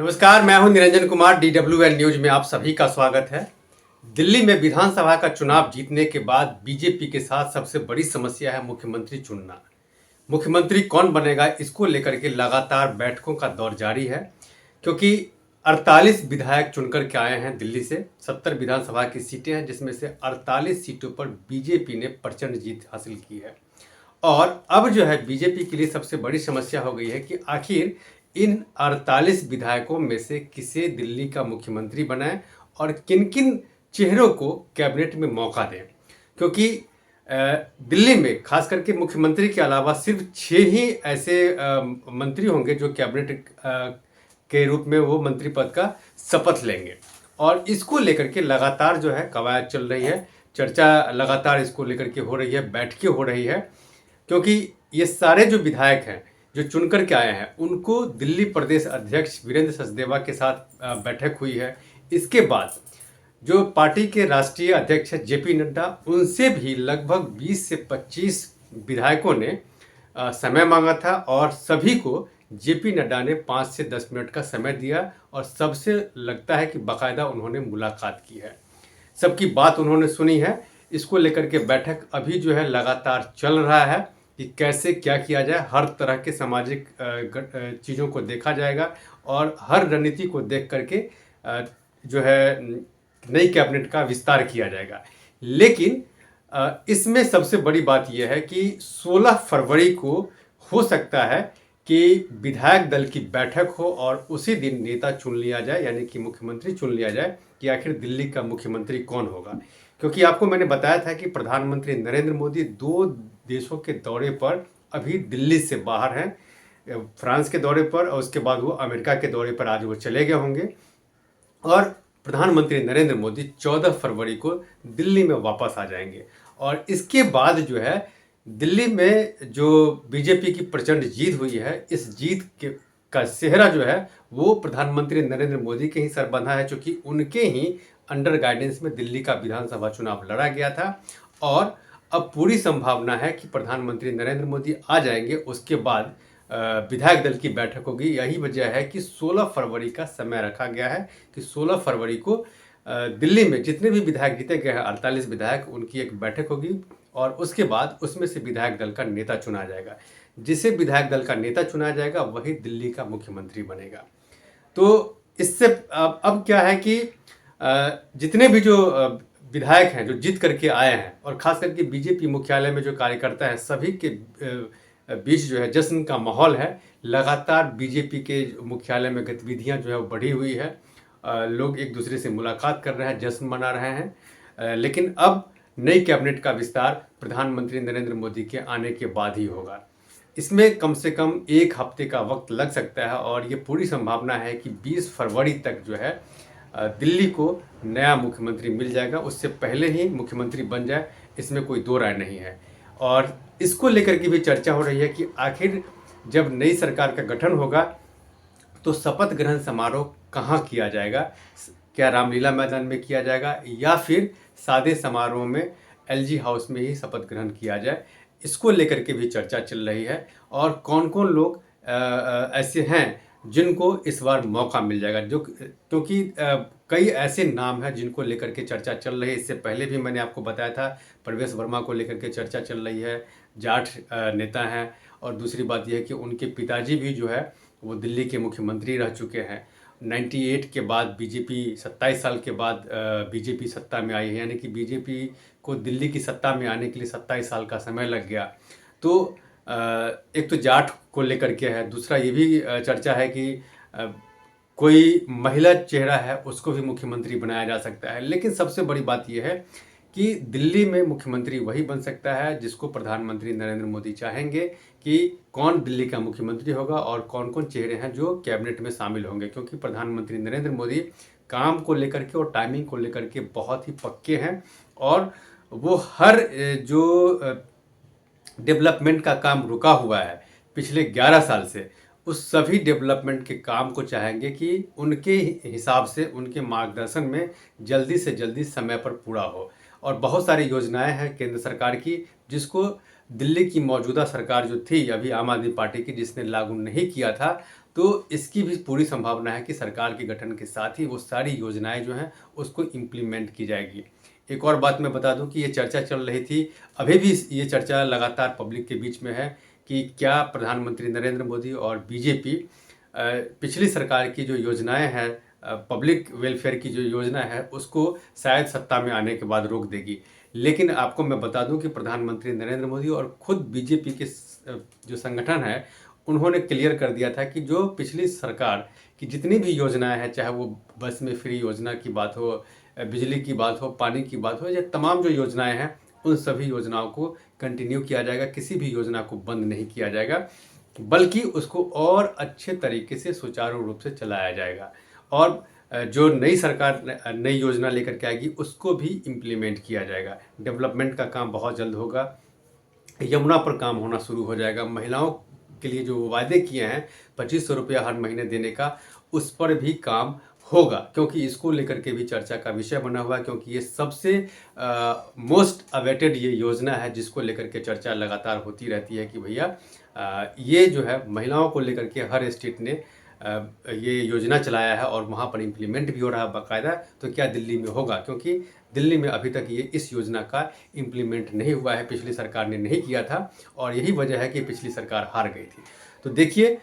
नमस्कार, मैं हूं निरंजन कुमार। DWL न्यूज में आप सभी का स्वागत है। दिल्ली में विधानसभा का चुनाव जीतने के बाद बीजेपी के साथ सबसे बड़ी समस्या है मुख्यमंत्री चुनना। मुख्यमंत्री कौन बनेगा, इसको लेकर के लगातार बैठकों का दौर जारी है, क्योंकि 48 विधायक चुनकर के आए हैं दिल्ली से। 70 विधानसभा की सीटें हैं, जिसमें से 48 सीटों पर बीजेपी ने प्रचंड जीत हासिल की है। और अब जो है बीजेपी के लिए सबसे बड़ी समस्या हो गई है कि आखिर इन 48 विधायकों में से किसे दिल्ली का मुख्यमंत्री बनाएं और किन किन चेहरों को कैबिनेट में मौका दें, क्योंकि दिल्ली में खास करके मुख्यमंत्री के अलावा सिर्फ 6 ही ऐसे मंत्री होंगे जो कैबिनेट के रूप में वो मंत्री पद का शपथ लेंगे। और इसको लेकर के लगातार जो है कवायद चल रही है, चर्चा लगातार इसको लेकर के हो रही है, बैठकें हो रही है, क्योंकि ये सारे जो विधायक हैं जो चुनकर के आए हैं उनको दिल्ली प्रदेश अध्यक्ष वीरेंद्र सचदेवा के साथ बैठक हुई है। इसके बाद जो पार्टी के राष्ट्रीय अध्यक्ष है JP नड्डा, उनसे भी लगभग 20 से 25 विधायकों ने समय मांगा था और सभी को JP नड्डा ने 5 से 10 मिनट का समय दिया और सबसे लगता है कि बाकायदा उन्होंने मुलाकात की है, सबकी बात उन्होंने सुनी है। इसको लेकर के बैठक अभी जो है लगातार चल रहा है कि कैसे क्या किया जाए। हर तरह के सामाजिक चीज़ों को देखा जाएगा और हर रणनीति को देख करके जो है नई कैबिनेट का विस्तार किया जाएगा। लेकिन इसमें सबसे बड़ी बात यह है कि 16 फरवरी को हो सकता है कि विधायक दल की बैठक हो और उसी दिन नेता चुन लिया जाए, यानी कि मुख्यमंत्री चुन लिया जाए कि आखिर दिल्ली का मुख्यमंत्री कौन होगा। क्योंकि आपको मैंने बताया था कि प्रधानमंत्री नरेंद्र मोदी 2 देशों के दौरे पर अभी दिल्ली से बाहर हैं, फ्रांस के दौरे पर, और उसके बाद वो अमेरिका के दौरे पर आज वो चले गए होंगे। और प्रधानमंत्री नरेंद्र मोदी 14 फरवरी को दिल्ली में वापस आ जाएंगे। और इसके बाद जो है दिल्ली में जो बीजेपी की प्रचंड जीत हुई है, इस जीत का सेहरा जो है वो प्रधानमंत्री नरेंद्र मोदी के ही सर बंधा है, क्योंकि उनके ही अंडर गाइडेंस में दिल्ली का विधानसभा चुनाव लड़ा गया था। और अब पूरी संभावना है कि प्रधानमंत्री नरेंद्र मोदी आ जाएंगे, उसके बाद विधायक दल की बैठक होगी। यही वजह है कि 16 फरवरी का समय रखा गया है कि 16 फरवरी को दिल्ली में जितने भी विधायक जीते गए हैं 48 विधायक, उनकी एक बैठक होगी और उसके बाद उसमें से विधायक दल का नेता चुना जाएगा। जिसे विधायक दल का नेता चुना जाएगा वही दिल्ली का मुख्यमंत्री बनेगा। तो इससे अब क्या है कि जितने भी जो विधायक हैं जो जीत करके आए हैं और खास करके बीजेपी मुख्यालय में जो कार्यकर्ता हैं, सभी के बीच जो है जश्न का माहौल है। लगातार बीजेपी के मुख्यालय में गतिविधियां जो है वो बढ़ी हुई है, लोग एक दूसरे से मुलाकात कर रहे हैं, जश्न मना रहे हैं। लेकिन अब नई कैबिनेट का विस्तार प्रधानमंत्री नरेंद्र मोदी के आने के बाद ही होगा। इसमें कम से कम 1 हफ्ते का वक्त लग सकता है और ये पूरी संभावना है कि 20 फरवरी तक जो है दिल्ली को नया मुख्यमंत्री मिल जाएगा, उससे पहले ही मुख्यमंत्री बन जाए, इसमें कोई दो राय नहीं है। और इसको लेकर के भी चर्चा हो रही है कि आखिर जब नई सरकार का गठन होगा तो शपथ ग्रहण समारोह कहाँ किया जाएगा, क्या रामलीला मैदान में किया जाएगा या फिर सादे समारोह में LG हाउस में ही शपथ ग्रहण किया जाए। इसको लेकर के भी चर्चा चल रही है और कौन कौन लोग ऐसे हैं जिनको इस बार मौका मिल जाएगा, जो क्योंकि कई ऐसे नाम हैं जिनको लेकर के चर्चा चल रही है। इससे पहले भी मैंने आपको बताया था प्रवेश वर्मा को लेकर के चर्चा चल रही है, जाट नेता हैं। और दूसरी बात यह है कि उनके पिताजी भी जो है वो दिल्ली के मुख्यमंत्री रह चुके हैं। 98 के बाद बीजेपी 27 साल के बाद बीजेपी सत्ता में आई है, यानी कि बीजेपी को दिल्ली की सत्ता में आने के लिए 27 साल का समय लग गया। तो एक तो जाट को लेकर के है, दूसरा ये भी चर्चा है कि कोई महिला चेहरा है उसको भी मुख्यमंत्री बनाया जा सकता है। लेकिन सबसे बड़ी बात यह है कि दिल्ली में मुख्यमंत्री वही बन सकता है जिसको प्रधानमंत्री नरेंद्र मोदी चाहेंगे कि कौन दिल्ली का मुख्यमंत्री होगा और कौन कौन चेहरे हैं जो कैबिनेट में शामिल होंगे, क्योंकि प्रधानमंत्री नरेंद्र मोदी काम को लेकर के और टाइमिंग को लेकर के बहुत ही पक्के हैं और वो हर जो डेवलपमेंट का काम रुका हुआ है पिछले 11 साल से, उस सभी डेवलपमेंट के काम को चाहेंगे कि उनके हिसाब से, उनके मार्गदर्शन में जल्दी से जल्दी समय पर पूरा हो। और बहुत सारी योजनाएं हैं केंद्र सरकार की जिसको दिल्ली की मौजूदा सरकार जो थी अभी आम आदमी पार्टी की, जिसने लागू नहीं किया था, तो इसकी भी पूरी संभावना है कि सरकार के गठन के साथ ही वो सारी योजनाएं जो हैं उसको इम्प्लीमेंट की जाएगी। एक और बात मैं बता दूं कि ये चर्चा चल रही थी, अभी भी ये चर्चा लगातार पब्लिक के बीच में है कि क्या प्रधानमंत्री नरेंद्र मोदी और बीजेपी पिछली सरकार की जो योजनाएं हैं, पब्लिक वेलफेयर की जो योजना है उसको शायद सत्ता में आने के बाद रोक देगी। लेकिन आपको मैं बता दूं कि प्रधानमंत्री नरेंद्र मोदी और खुद बीजेपी के जो संगठन है उन्होंने क्लियर कर दिया था कि जो पिछली सरकार की जितनी भी योजनाएं हैं, चाहे वो बस में फ्री योजना की बात हो, बिजली की बात हो, पानी की बात हो, या तमाम जो योजनाएं हैं उन सभी योजनाओं को कंटिन्यू किया जाएगा। किसी भी योजना को बंद नहीं किया जाएगा, बल्कि उसको और अच्छे तरीके से सुचारू रूप से चलाया जाएगा। और जो नई सरकार नई योजना लेकर के आएगी उसको भी इम्प्लीमेंट किया जाएगा। डेवलपमेंट का काम बहुत जल्द होगा, यमुना पर काम होना शुरू हो जाएगा। महिलाओं के लिए जो वायदे किए हैं 2500 रुपया हर महीने देने का, उस पर भी काम होगा, क्योंकि इसको लेकर के भी चर्चा का विषय बना हुआ है, क्योंकि ये सबसे मोस्ट अवेटेड ये योजना है जिसको लेकर के चर्चा लगातार होती रहती है कि भैया ये जो है महिलाओं को लेकर के हर स्टेट ने ये योजना चलाया है और वहाँ पर इम्प्लीमेंट भी हो रहा है बाकायदा। तो क्या दिल्ली में होगा, क्योंकि दिल्ली में अभी तक ये इस योजना का इम्प्लीमेंट नहीं हुआ है, पिछली सरकार ने नहीं किया था और यही वजह है कि पिछली सरकार हार गई थी। तो देखिए,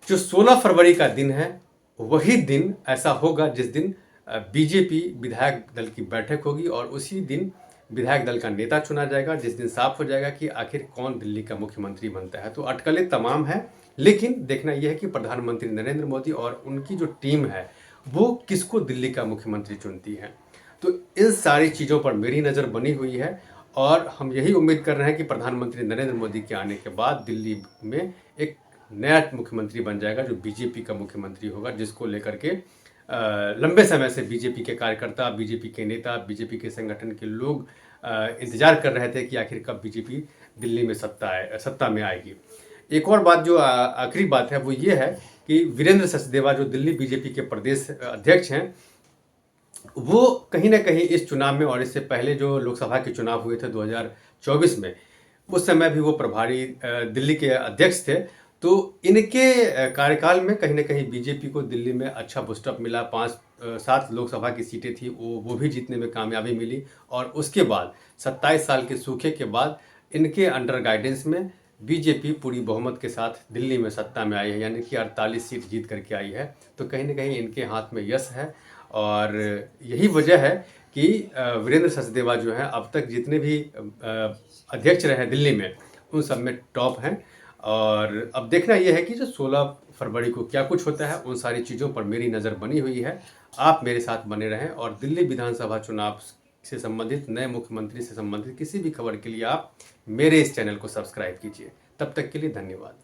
जो 16 फरवरी का दिन है वही दिन ऐसा होगा जिस दिन बीजेपी विधायक दल की बैठक होगी और उसी दिन विधायक दल का नेता चुना जाएगा, जिस दिन साफ हो जाएगा कि आखिर कौन दिल्ली का मुख्यमंत्री बनता है। तो अटकलें तमाम हैं, लेकिन देखना यह है कि प्रधानमंत्री नरेंद्र मोदी और उनकी जो टीम है वो किसको दिल्ली का मुख्यमंत्री चुनती है। तो इन सारी चीज़ों पर मेरी नज़र बनी हुई है और हम यही उम्मीद कर रहे हैं कि प्रधानमंत्री नरेंद्र मोदी के आने के बाद दिल्ली में एक नया मुख्यमंत्री बन जाएगा जो बीजेपी का मुख्यमंत्री होगा, जिसको लेकर के लंबे समय से बीजेपी के कार्यकर्ता, बीजेपी के नेता, बीजेपी के संगठन के लोग इंतजार कर रहे थे कि आखिर कब बीजेपी दिल्ली में सत्ता में आएगी। एक और बात जो आखिरी बात है वो ये है कि वीरेंद्र सचदेवा जो दिल्ली बीजेपी के प्रदेश अध्यक्ष हैं, वो कहीं ना कहीं इस चुनाव में और इससे पहले जो लोकसभा के चुनाव हुए थे 2024 में, उस समय भी वो प्रभारी दिल्ली के अध्यक्ष थे। तो इनके कार्यकाल में कहीं ना कहीं बीजेपी को दिल्ली में अच्छा बूस्टअप मिला। 5-7 लोकसभा की सीटें थी वो भी जीतने में कामयाबी मिली और उसके बाद 27 साल के सूखे के बाद इनके अंडर गाइडेंस में बीजेपी पूरी बहुमत के साथ दिल्ली में सत्ता में आई है, यानी कि 48 सीट जीत करके आई है। तो कहीं ना कहीं इनके हाथ में यश है और यही वजह है कि वीरेंद्र सचदेवा जो हैं अब तक जितने भी अध्यक्ष रहे दिल्ली में उन सब में टॉप हैं। और अब देखना यह है कि जो 16 फरवरी को क्या कुछ होता है, उन सारी चीज़ों पर मेरी नज़र बनी हुई है। आप मेरे साथ बने रहें और दिल्ली विधानसभा चुनाव से संबंधित, नए मुख्यमंत्री से संबंधित किसी भी खबर के लिए आप मेरे इस चैनल को सब्सक्राइब कीजिए। तब तक के लिए धन्यवाद।